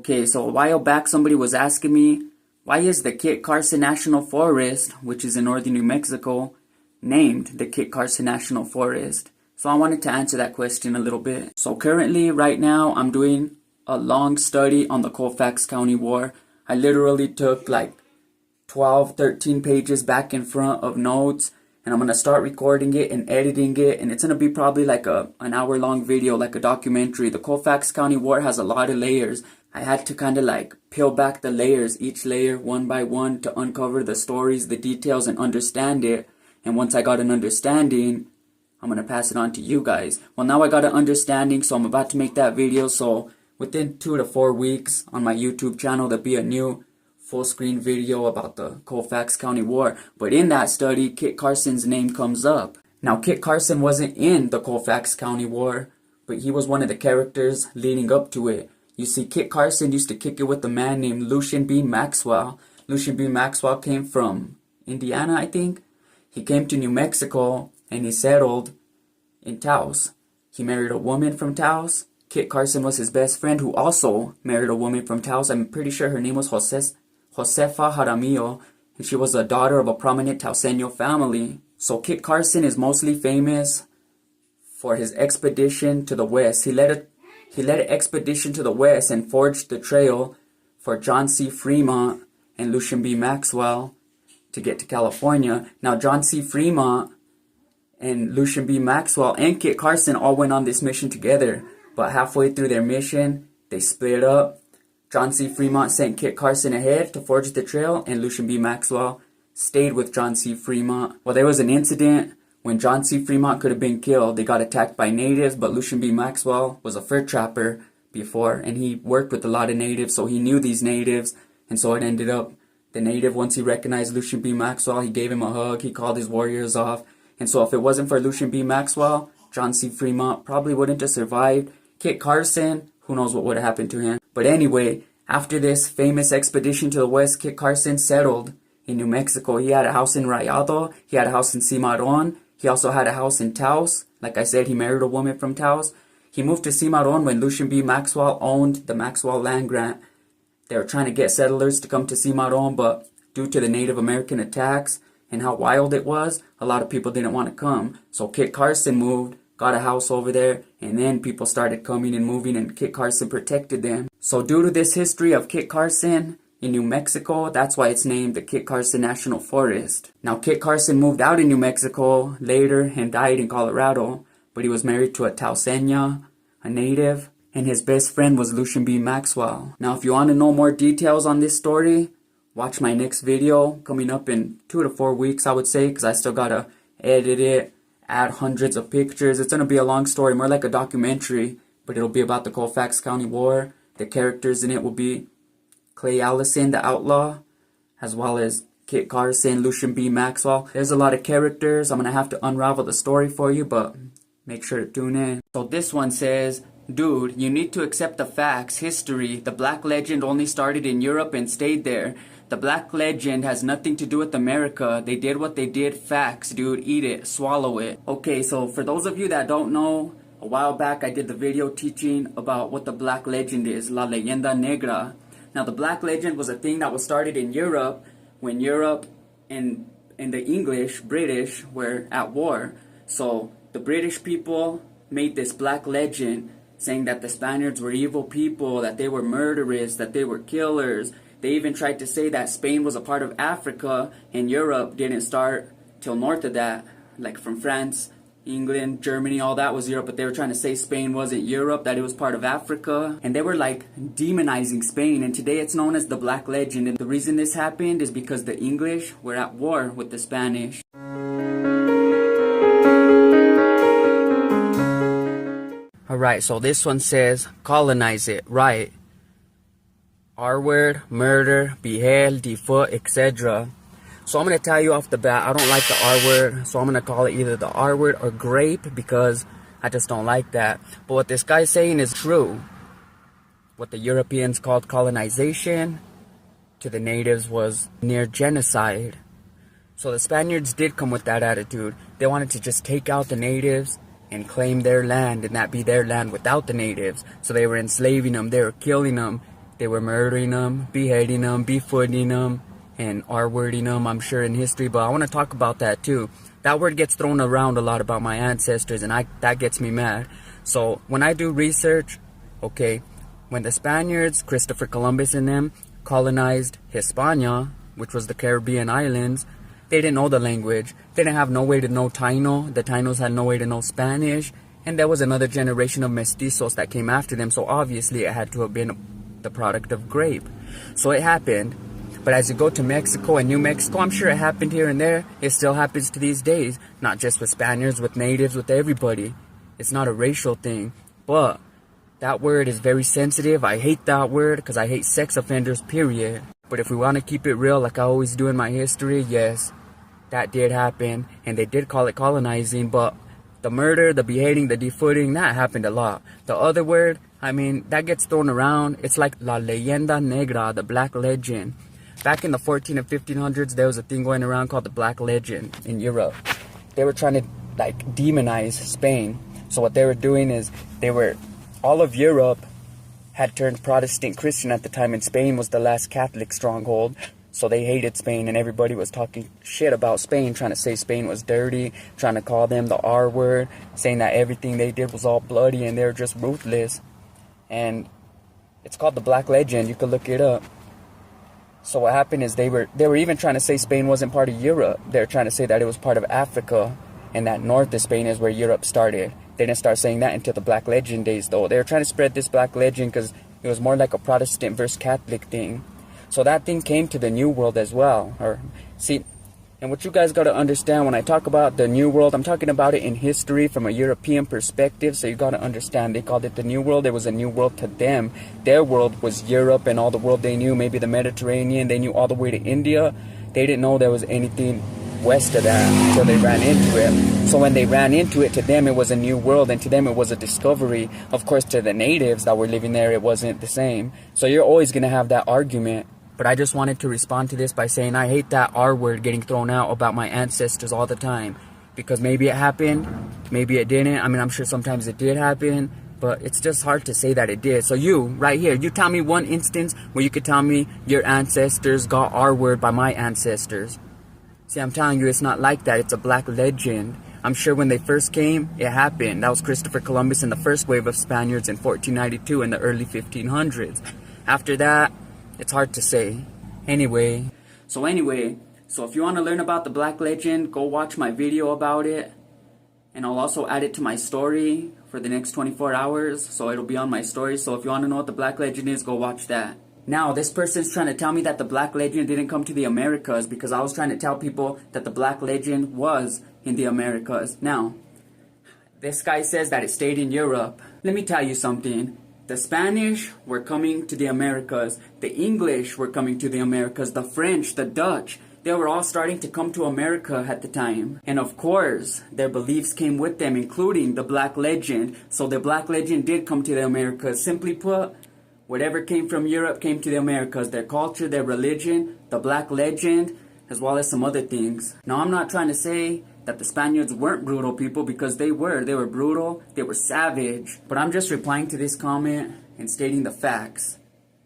Okay, so a while back somebody was asking me, why is the Kit Carson National Forest, which is in northern New Mexico, named the Kit Carson National Forest? So I wanted to answer that question a little bit. So currently, right now, I'm doing a long study on the Colfax County War. I literally took like 12, 13 pages back and front of notes, and I'm going to start recording it and editing it, and it's going to be probably like an hour-long video, like a documentary. The Colfax County War has a lot of layers. I had to kind of like peel back the layers, each layer one by one, to uncover the stories, the details, and understand it. And once I got an understanding, I'm going to pass it on to you guys. Well, now I got an understanding, so I'm about to make that video. So within 2 to 4 weeks on my YouTube channel, there'll be a new full screen video about the Colfax County War. But in that study, Kit Carson's name comes up. Now, Kit Carson wasn't in the Colfax County War, but he was one of the characters leading up to it. You see, Kit Carson used to kick it with a man named Lucian B. Maxwell. Lucian B. Maxwell came from Indiana, I think. He came to New Mexico and he settled in Taos. He married a woman from Taos. Kit Carson was his best friend, who also married a woman from Taos. I'm pretty sure her name was Josefa Jaramillo, and she was a daughter of a prominent Taoseño family. So Kit Carson is mostly famous for his expedition to the west. He led an expedition to the west and forged the trail for John C. Fremont and Lucian B. Maxwell to get to California. Now, John C. Fremont and Lucian B. Maxwell and Kit Carson all went on this mission together, but halfway through their mission, they split up. John C. Fremont sent Kit Carson ahead to forge the trail, and Lucian B. Maxwell stayed with John C. Fremont. Well, there was an incident when John C. Fremont could have been killed. They got attacked by natives, but Lucian B. Maxwell was a fur trapper before, and he worked with a lot of natives, so he knew these natives, and so it ended up the native, once he recognized Lucian B. Maxwell, he gave him a hug, he called his warriors off, and so if it wasn't for Lucian B. Maxwell, John C. Fremont probably wouldn't have survived. Kit Carson, who knows what would have happened to him. But anyway, after this famous expedition to the west, Kit Carson settled in New Mexico. He had a house in Rayado, he had a house in Cimarron, he also had a house in Taos. Like I said, he married a woman from Taos. He moved to Cimarron when Lucian B. Maxwell owned the Maxwell land grant. They were trying to get settlers to come to Cimarron, but due to the Native American attacks and how wild it was, a lot of people didn't want to come. So Kit Carson moved, got a house over there, and then people started coming and moving, and Kit Carson protected them. So due to this history of Kit Carson in New Mexico, that's why it's named the Kit Carson National Forest. Now, Kit Carson moved out in New Mexico later and died in Colorado, but he was married to a Taoseña, a native, and his best friend was Lucian B. Maxwell. Now, if you want to know more details on this story, watch my next video coming up in 2 to 4 weeks, I would say, because I still gotta edit it, add hundreds of pictures. It's gonna be a long story, more like a documentary, but it'll be about the Colfax County War. The characters in it will be Clay Allison, the outlaw, as well as Kit Carson, Lucian B. Maxwell. There's a lot of characters. I'm gonna have to unravel the story for you, but make sure to tune in. So this one says, dude, you need to accept the facts, history. The Black Legend only started in Europe and stayed there. The Black Legend has nothing to do with America. They did what they did. Facts, dude. Eat it. Swallow it. Okay, so for those of you that don't know, a while back I did the video teaching about what the Black Legend is, La Leyenda Negra. Now, the Black Legend was a thing that was started in Europe when Europe and the English, British, were at war. So the British people made this Black Legend saying that the Spaniards were evil people, that they were murderers, that they were killers. They even tried to say that Spain was a part of Africa and Europe didn't start till north of that, like from France, England, Germany, all that was Europe, but they were trying to say Spain wasn't Europe, that it was part of Africa, and they were like demonizing Spain, and today it's known as the Black Legend. And the reason this happened is because the English were at war with the Spanish. Alright, so this one says, colonize it, right? R word, murder, behead, defoot, etc. So I'm going to tell you off the bat, I don't like the R word, so I'm going to call it either the R word or grape, because I just don't like that. But what this guy's saying is true. What the Europeans called colonization to the natives was near genocide. So the Spaniards did come with that attitude. They wanted to just take out the natives and claim their land, and that be their land without the natives. So they were enslaving them, they were killing them. They were murdering them, beheading them, befooting them, and R-wording them, I'm sure, in history. But I want to talk about that too. That word gets thrown around a lot about my ancestors, and that gets me mad. So when I do research, okay, when the Spaniards, Christopher Columbus and them, colonized Hispania, which was the Caribbean islands, they didn't know the language. They didn't have no way to know Taino. The Tainos had no way to know Spanish. And there was another generation of mestizos that came after them. So obviously it had to have been the product of grape. So it happened. But as you go to Mexico and New Mexico, I'm sure it happened here and there. It still happens to these days. Not just with Spaniards, with natives, with everybody. It's not a racial thing. But that word is very sensitive. I hate that word because I hate sex offenders, period. But if we want to keep it real, like I always do in my history, yes, that did happen. And they did call it colonizing. But the murder, the beheading, the defooting, that happened a lot. The other word, I mean, that gets thrown around. It's like La Leyenda Negra, the Black Legend. Back in the 14 and 1500s, there was a thing going around called the Black Legend in Europe. They were trying to, like, demonize Spain. So what they were doing is all of Europe had turned Protestant Christian at the time, and Spain was the last Catholic stronghold. So they hated Spain, and everybody was talking shit about Spain, trying to say Spain was dirty, trying to call them the R word, saying that everything they did was all bloody and they were just ruthless. And it's called the Black Legend. You could look it up. So what happened is they were even trying to say Spain wasn't part of Europe. They were trying to say that it was part of Africa, and that north of Spain is where Europe started. They didn't start saying that until the Black Legend days, though. They were trying to spread this Black Legend because it was more like a Protestant versus Catholic thing. So that thing came to the New World as well. And what you guys got to understand when I talk about the New World, I'm talking about it in history from a European perspective. So you got to understand, they called it the New World. It was a new world to them. Their world was Europe and all the world they knew, maybe the Mediterranean. They knew all the way to India. They didn't know there was anything west of that until they ran into it. So when they ran into it, to them it was a new world, and to them it was a discovery. Of course, to the natives that were living there, it wasn't the same. So you're always going to have that argument. But I just wanted to respond to this by saying I hate that R word getting thrown out about my ancestors all the time. Because maybe it happened, maybe it didn't. I mean, I'm sure sometimes it did happen, but it's just hard to say that it did. So you, right here, you tell me one instance where you could tell me your ancestors got R word by my ancestors. See, I'm telling you, it's not like that. It's a Black Legend. I'm sure when they first came, it happened. That was Christopher Columbus and the first wave of Spaniards in 1492 in the early 1500s. After that, it's hard to say. Anyway, so if you want to learn about the Black Legend, go watch my video about it. And I'll also add it to my story for the next 24 hours. So it'll be on my story. So if you want to know what the Black Legend is, go watch that. Now, this person's trying to tell me that the Black Legend didn't come to the Americas because I was trying to tell people that the Black Legend was in the Americas. Now, this guy says that it stayed in Europe. Let me tell you something. The Spanish were coming to the Americas. The English were coming to the Americas. The French, the Dutch, they were all starting to come to America at the time. And of course, their beliefs came with them, including the Black Legend. So the Black Legend did come to the Americas. Simply put, whatever came from Europe came to the Americas. Their culture, their religion, the Black Legend, as well as some other things. Now, I'm not trying to say that the Spaniards weren't brutal people, because they were. They were brutal. They were savage. But I'm just replying to this comment and stating the facts.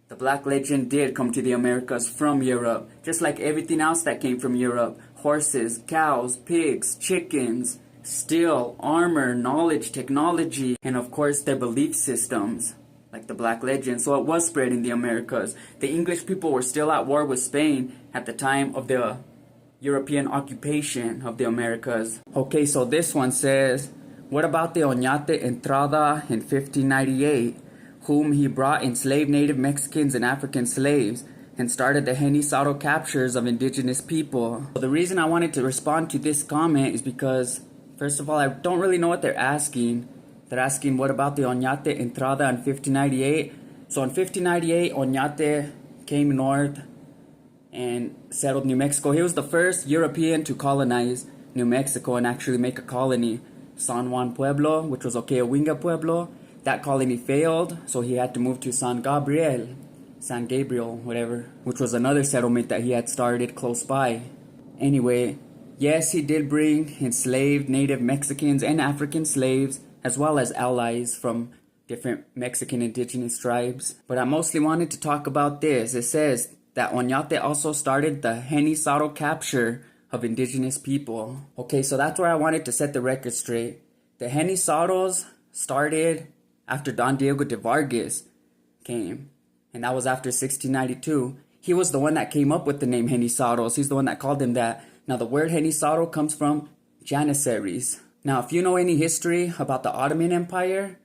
The Black Legend did come to the Americas from Europe, just like everything else that came from Europe. Horses, cows, pigs, chickens, steel, armor, knowledge, technology, and of course their belief systems, like the Black Legend. So it was spread in the Americas. The English people were still at war with Spain at the time of the European occupation of the Americas. Okay, so this one says, what about the Oñate Entrada in 1598, whom he brought enslaved native Mexicans and African slaves, and started the Genizaro captures of indigenous people? So the reason I wanted to respond to this comment is because, first of all, I don't really know what they're asking. They're asking, what about the Oñate Entrada in 1598? So in 1598, Oñate came north and settled New Mexico. He was the first European to colonize New Mexico and actually make a colony. San Juan Pueblo, which was Okeawinga Pueblo, that colony failed, so he had to move to San Gabriel, whatever, which was another settlement that he had started close by. Anyway, yes, he did bring enslaved native Mexicans and African slaves, as well as allies from different Mexican indigenous tribes. But I mostly wanted to talk about this. It says that Oñate also started the Genizaro capture of indigenous people. Okay, so that's where I wanted to set the record straight. The Genizaros started after Don Diego de Vargas came, and that was after 1692. He was the one that came up with the name Genizaros. He's the one that called them that. Now, the word Genizaro comes from Janissaries. Now, if you know any history about the Ottoman Empire,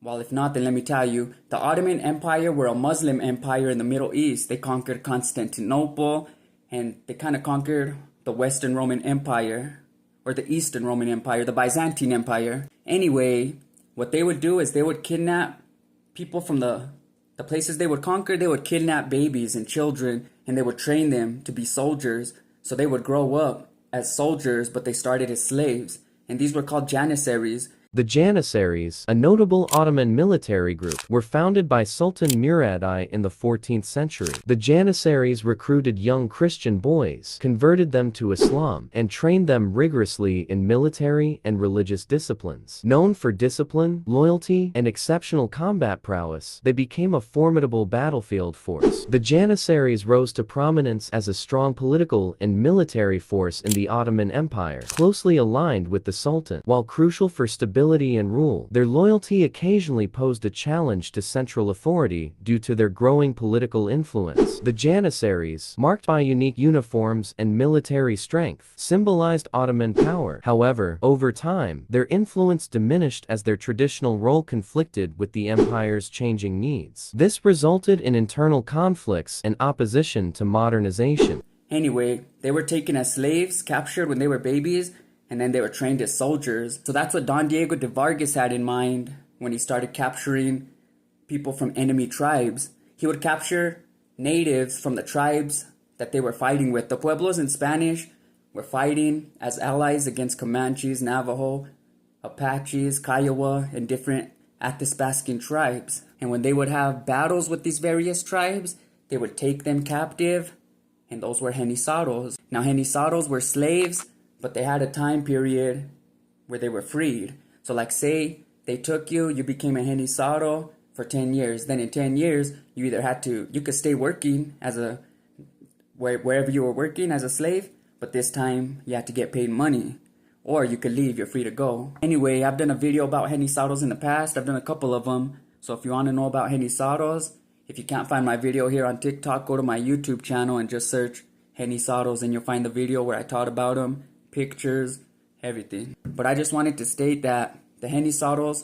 well, if not, then let me tell you. The Ottoman Empire were a Muslim empire in the Middle East. They conquered Constantinople, and they kind of conquered the Western Roman Empire, or the Eastern Roman Empire, the Byzantine Empire. Anyway, what they would do is they would kidnap people from the places they would conquer. They would kidnap babies and children, and they would train them to be soldiers. So they would grow up as soldiers, but they started as slaves. And these were called Janissaries. The Janissaries, a notable Ottoman military group, were founded by Sultan Murad I in the 14th century. The Janissaries recruited young Christian boys, converted them to Islam, and trained them rigorously in military and religious disciplines. Known for discipline, loyalty, and exceptional combat prowess, they became a formidable battlefield force. The Janissaries rose to prominence as a strong political and military force in the Ottoman Empire, closely aligned with the Sultan. While crucial for stability and rule, their loyalty occasionally posed a challenge to central authority due to their growing political influence. The Janissaries, marked by unique uniforms and military strength, symbolized Ottoman power. However, over time, their influence diminished as their traditional role conflicted with the empire's changing needs. This resulted in internal conflicts and opposition to modernization. Anyway, they were taken as slaves, captured when they were babies, and then they were trained as soldiers. So that's what Don Diego de Vargas had in mind when he started capturing people from enemy tribes. He would capture natives from the tribes that they were fighting with. The Pueblos in Spanish were fighting as allies against Comanches, Navajo, Apaches, Kiowa, and different Athabascan tribes. And when they would have battles with these various tribes, they would take them captive, and those were Genizaros. Now, Genizaros were slaves, but they had a time period where they were freed. So like say they took you, you became a Genizaro for 10 years. Then in 10 years, you could stay working wherever you were working as a slave, but this time you had to get paid money. Or you could leave, you're free to go. Anyway, I've done a video about Genizaros in the past. I've done a couple of them. So if you want to know about Genizaros, if you can't find my video here on TikTok, go to my YouTube channel and just search Genizaros and you'll find the video where I taught about them. Pictures, everything. But I just wanted to state that the Genizaros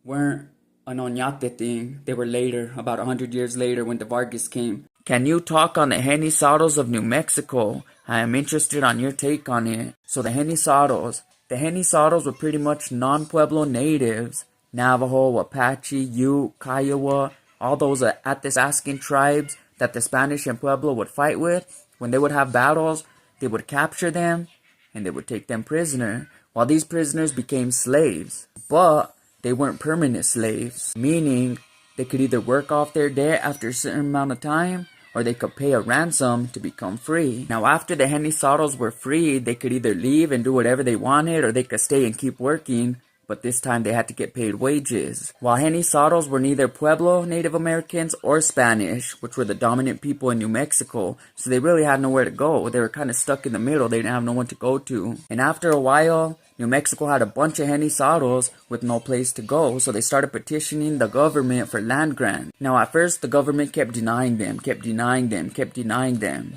weren't an Oñate thing. They were later, about 100 years later when the Vargas came. Can you talk on the Genizaros of New Mexico? I am interested on your take on it. So the Genizaros were pretty much non-Pueblo natives. Navajo, Apache, Ute, Kiowa, all those Athabascan tribes that the Spanish and Pueblo would fight with. When they would have battles, they would capture them and they would take them prisoner, while these prisoners became slaves. But they weren't permanent slaves, meaning they could either work off their debt after a certain amount of time, or they could pay a ransom to become free. Now, after the Genizaros were freed, they could either leave and do whatever they wanted, or they could stay and keep working, but this time they had to get paid wages. While Genizaros were neither Pueblo Native Americans or Spanish, which were the dominant people in New Mexico, so they really had nowhere to go. They were kind of stuck in the middle. They didn't have no one to go to. And after a while, New Mexico had a bunch of Genizaros with no place to go, so they started petitioning the government for land grant. Now, at first, the government kept denying them.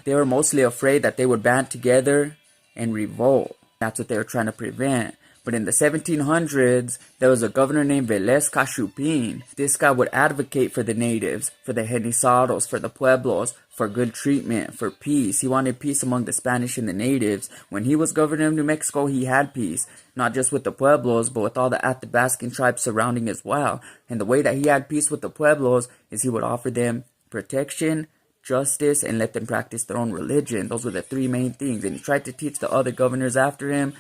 They were mostly afraid that they would band together and revolt. That's what they were trying to prevent. But in the 1700s, there was a governor named Velez Cachupin. This guy would advocate for the natives, for the Genizaros, for the Pueblos, for good treatment, for peace. He wanted peace among the Spanish and the natives. When he was governor of New Mexico, he had peace, not just with the Pueblos, but with all the Athabascan tribes surrounding as well. And the way that he had peace with the Pueblos is he would offer them protection, justice, and let them practice their own religion. Those were the three main things. And he tried to teach the other governors after him,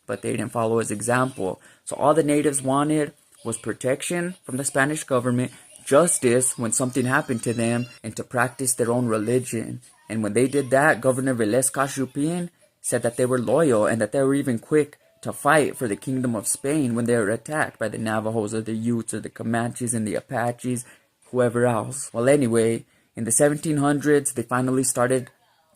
but they didn't follow his example. So all the natives wanted was protection from the Spanish government, justice when something happened to them, and to practice their own religion. And when they did that, Governor Velez Cachupin said that they were loyal and that they were even quick to fight for the kingdom of Spain when they were attacked by the Navajos or the Utes or the Comanches and the Apaches, whoever else. Well, anyway, in the 1700s, they finally started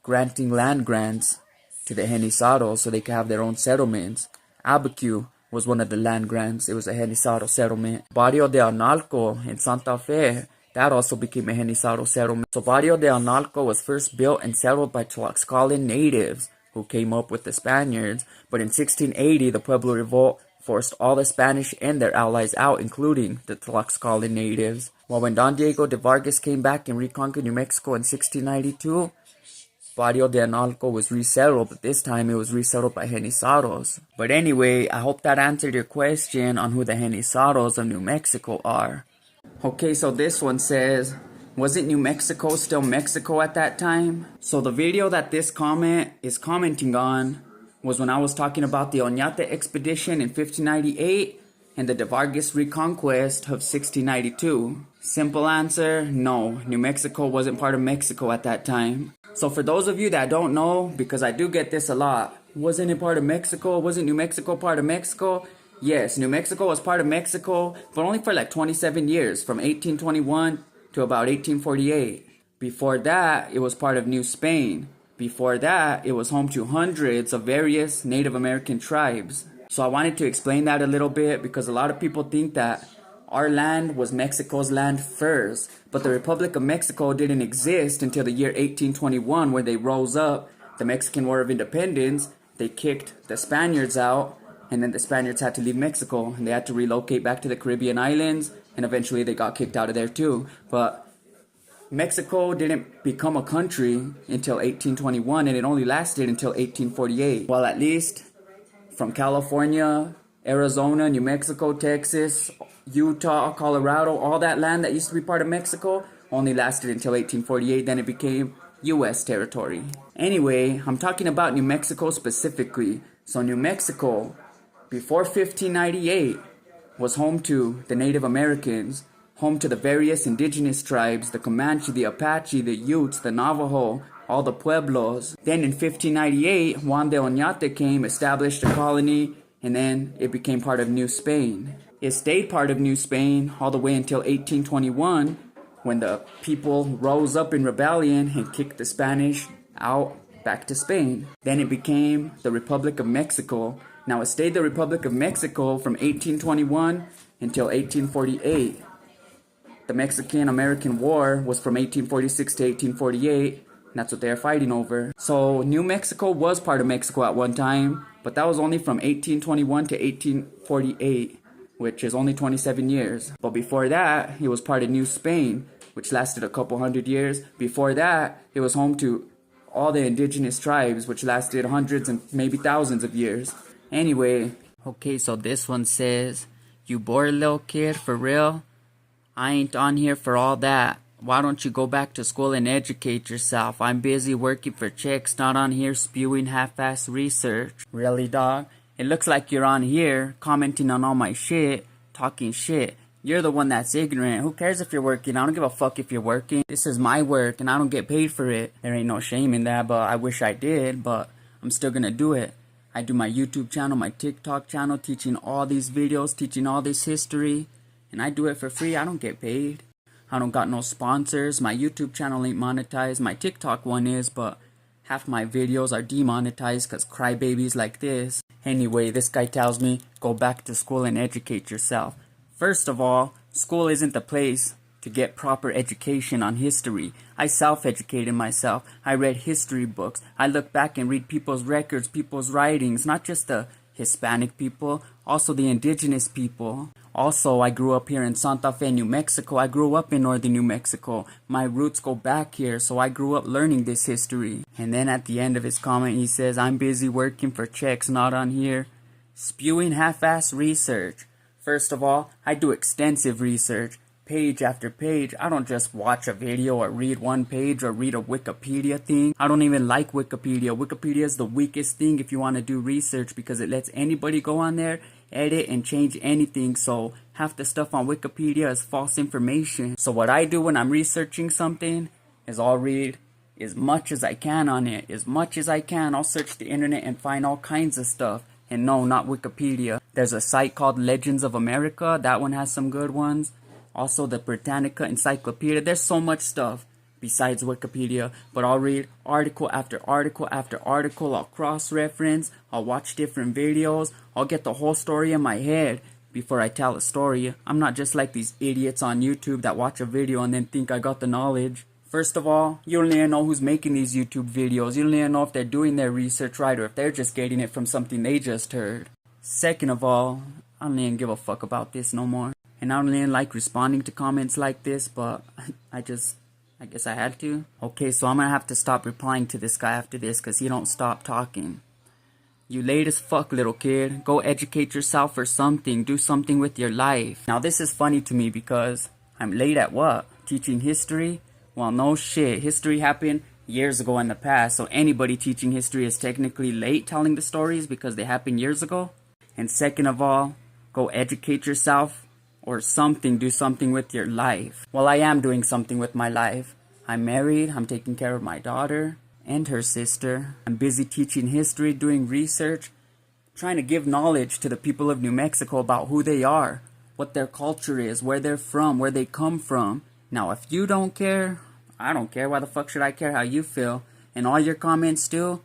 granting land grants to the Genizaros so they could have their own settlements. Abacu was one of the land grants. It was a Genizaro settlement. Barrio de Analco in Santa Fe, that also became a Genizaro settlement. So Barrio de Analco was first built and settled by Tlaxcalan natives who came up with the Spaniards. But in 1680, the Pueblo Revolt forced all the Spanish and their allies out, including the Tlaxcalan natives. Well, when Don Diego de Vargas came back and reconquered New Mexico in 1692, Barrio de Analco was resettled, but this time it was resettled by Genizaros. But anyway, I hope that answered your question on who the Genizaros of New Mexico are. Okay, so this one says, wasn't New Mexico still Mexico at that time? So the video that this comment is commenting on was when I was talking about the Oñate expedition in 1598 and the de Vargas reconquest of 1692. Simple answer, no. New Mexico wasn't part of Mexico at that time. So for those of you that don't know, because I do get this a lot, wasn't it part of Mexico? Wasn't New Mexico part of Mexico? Yes, New Mexico was part of Mexico, but only for like 27 years, from 1821 to about 1848. Before that, it was part of New Spain. Before that, it was home to hundreds of various Native American tribes. So I wanted to explain that a little bit because a lot of people think that our land was Mexico's land first, but the Republic of Mexico didn't exist until the year 1821 when they rose up the Mexican War of Independence. They kicked the Spaniards out, and then the Spaniards had to leave Mexico and they had to relocate back to the Caribbean islands, and eventually they got kicked out of there too. But Mexico didn't become a country until 1821, and it only lasted until 1848. Well, at least from California, Arizona, New Mexico, Texas, Utah, Colorado, all that land that used to be part of Mexico only lasted until 1848. Then it became U.S. territory. Anyway, I'm talking about New Mexico specifically. So New Mexico, before 1598, was home to the Native Americans, home to the various indigenous tribes, the Comanche, the Apache, the Utes, the Navajo, all the Pueblos. Then in 1598, Juan de Oñate came, established a colony, and then it became part of New Spain. It stayed part of New Spain all the way until 1821, when the people rose up in rebellion and kicked the Spanish out back to Spain. Then it became the Republic of Mexico. Now it stayed the Republic of Mexico from 1821 until 1848. The Mexican-American War was from 1846 to 1848, and that's what they're fighting over. So New Mexico was part of Mexico at one time, but that was only from 1821 to 1848, which is only 27 years. But before that, it was part of New Spain, which lasted a couple hundred years. Before that, it was home to all the indigenous tribes, which lasted hundreds and maybe thousands of years. Anyway, okay, so this one says, you bored little kid, for real? I ain't on here for all that. Why don't you go back to school and educate yourself? I'm busy working for chicks, not on here spewing half-ass research. Really, dog? It looks like you're on here, commenting on all my shit, talking shit. You're the one that's ignorant. Who cares if you're working? I don't give a fuck if you're working. This is my work, and I don't get paid for it. There ain't no shame in that, but I wish I did, but I'm still gonna do it. I do my YouTube channel, my TikTok channel, teaching all these videos, teaching all this history, and I do it for free. I don't get paid. I don't got no sponsors. My YouTube channel ain't monetized. My TikTok one is, but half my videos are demonetized because crybabies like this. Anyway, this guy tells me, go back to school and educate yourself. First of all, school isn't the place to get proper education on history. I self-educated myself. I read history books. I look back and read people's records, people's writings, not just the Hispanic people, also the indigenous people. Also, I grew up here in Santa Fe, New Mexico. I grew up in northern New Mexico. My roots go back here, so I grew up learning this history. And then at the end of his comment, he says, I'm busy working for checks, not on here spewing half-ass research. First of all, I do extensive research, page after page. I don't just watch a video or read one page or read a Wikipedia thing. I don't even like Wikipedia. Wikipedia is the weakest thing if you want to do research because it lets anybody go on there, edit, and change anything. So half the stuff on Wikipedia is false information. So what I do when I'm researching something is I'll read as much as I can on it. As much as I can, I'll search the internet and find all kinds of stuff. And no, not Wikipedia. There's a site called Legends of America. That one has some good ones. Also the Britannica Encyclopedia. There's so much stuff besides Wikipedia. But I'll read article after article after article. I'll cross-reference. I'll watch different videos. I'll get the whole story in my head before I tell a story. I'm not just like these idiots on YouTube that watch a video and then think I got the knowledge. First of all, you don't even know who's making these YouTube videos. You don't even know if they're doing their research right or if they're just getting it from something they just heard. Second of all, I don't even give a fuck about this no more. And I don't even like responding to comments like this, but I guess I had to. Okay, so I'm gonna have to stop replying to this guy after this because he don't stop talking. You late as fuck, little kid. Go educate yourself or something. Do something with your life. Now this is funny to me because I'm late at what? Teaching history? Well, no shit. History happened years ago in the past, so anybody teaching history is technically late telling the stories because they happened years ago. And second of all, go educate yourself or something. Do something with your life. Well, I am doing something with my life. I'm married. I'm taking care of my daughter and her sister. I'm busy teaching history, doing research, trying to give knowledge to the people of New Mexico about who they are, what their culture is, where they're from, where they come from. Now, if you don't care, I don't care. Why the fuck should I care how you feel? And all your comments do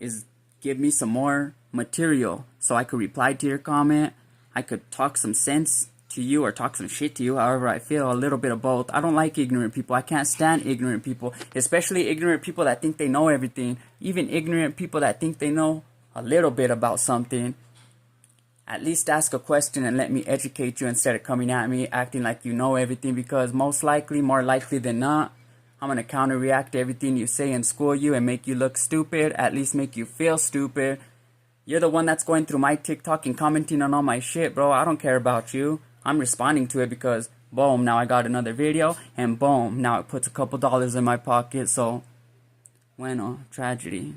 is give me some more material so I could reply to your comment. I could talk some sense to you or talk some shit to you, however I feel, a little bit of both. I don't like ignorant people. I can't stand ignorant people, especially ignorant people that think they know everything. Even ignorant people that think they know a little bit about something. At least ask a question and let me educate you instead of coming at me acting like you know everything, because most likely, more likely than not, I'm going to counter-react to everything you say and school you and make you look stupid, at least make you feel stupid. You're the one that's going through my TikTok and commenting on all my shit, bro. I don't care about you. I'm responding to it because, boom, now I got another video, and boom, now it puts a couple dollars in my pocket, so, bueno, tragedy.